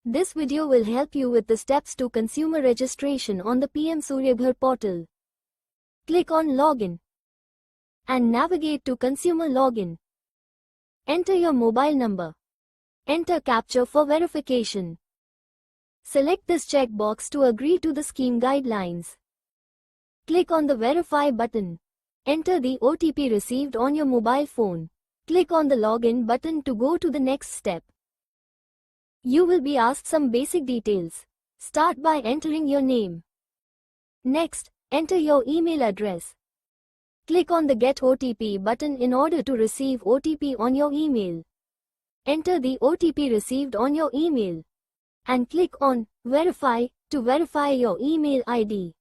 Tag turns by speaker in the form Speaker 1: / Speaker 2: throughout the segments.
Speaker 1: This video will help you with the steps to consumer registration on the PM Surya Ghar portal. Click on Login and navigate to Consumer Login. Enter your mobile number. Enter CAPTCHA for verification. Select this checkbox to agree to the scheme guidelines. Click on the Verify button. Enter the OTP received on your mobile phone. Click on the Login button to go to the next step. You will be asked some basic details. Start by entering your name. Next, enter your email address. Click on the Get OTP button in order to receive OTP on your email. Enter the OTP received on your email. And click on Verify to verify your email ID.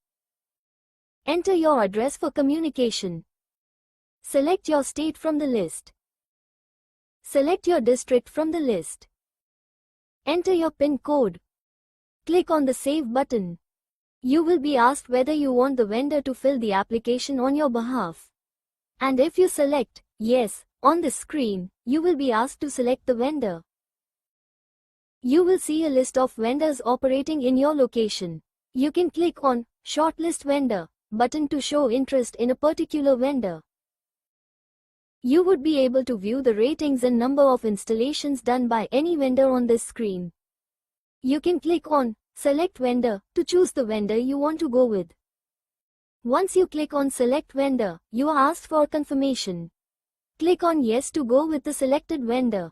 Speaker 1: Enter your address for communication. Select your state from the list. Select your district from the list. Enter your PIN code. Click on the Save button. You will be asked whether you want the vendor to fill the application on your behalf. And if you select Yes on the screen, you will be asked to select the vendor. You will see a list of vendors operating in your location. You can click on Shortlist Vendor button to show interest in a particular vendor. You would be able to view the ratings and number of installations done by any vendor on this screen. You can click on Select Vendor to choose the vendor you want to go with. Once you click on Select Vendor, you are asked for confirmation. Click on Yes to go with the selected vendor.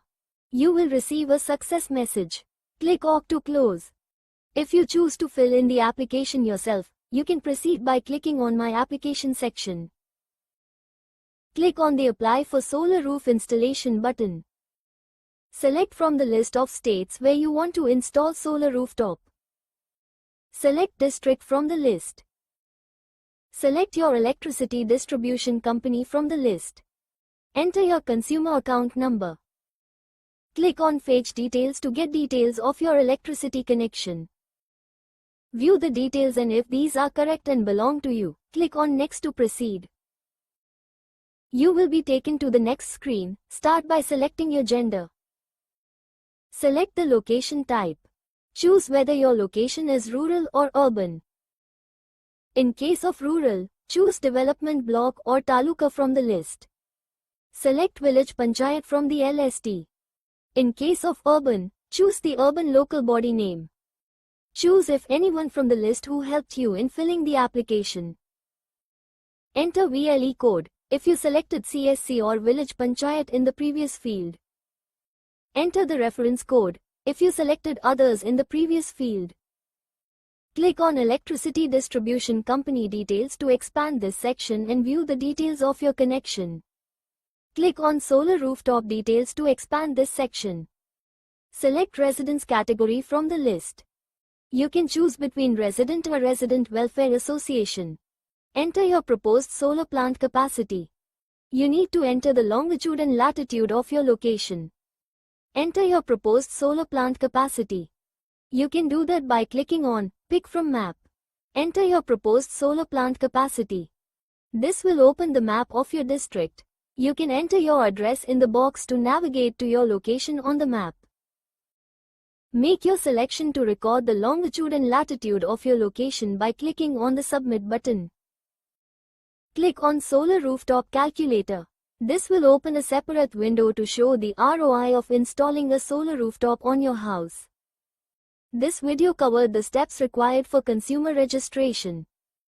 Speaker 1: You will receive a success message. Click OK to close. If you choose to fill in the application yourself, you can proceed by clicking on My Application section. Click on the Apply for Solar Roof Installation button. Select from the list of states where you want to install solar rooftop. Select district from the list. Select your electricity distribution company from the list. Enter your consumer account number. Click on Fetch Details to get details of your electricity connection. View the details, and if these are correct and belong to you, click on Next to proceed. You will be taken to the next screen. Start by selecting your gender. Select the location type. Choose whether your location is rural or urban. In case of rural, choose development block or taluka from the list. Select village panchayat from the LST. In case of urban, choose the urban local body name. Choose if anyone from the list who helped you in filling the application. Enter VLE code if you selected CSC or village panchayat in the previous field. Enter the reference code if you selected others in the previous field. Click on Electricity Distribution Company Details to expand this section and view the details of your connection. Click on Solar Rooftop Details to expand this section. Select Residence category from the list. You can choose between Resident or Resident Welfare Association. Enter your proposed solar plant capacity. You need to enter the longitude and latitude of your location. Enter your proposed solar plant capacity. You can do that by clicking on Pick from Map. Enter your proposed solar plant capacity. This will open the map of your district. You can enter your address in the box to navigate to your location on the map. Make your selection to record the longitude and latitude of your location by clicking on the Submit button. Click on Solar Rooftop Calculator. This will open a separate window to show the ROI of installing a solar rooftop on your house. This video covered the steps required for consumer registration.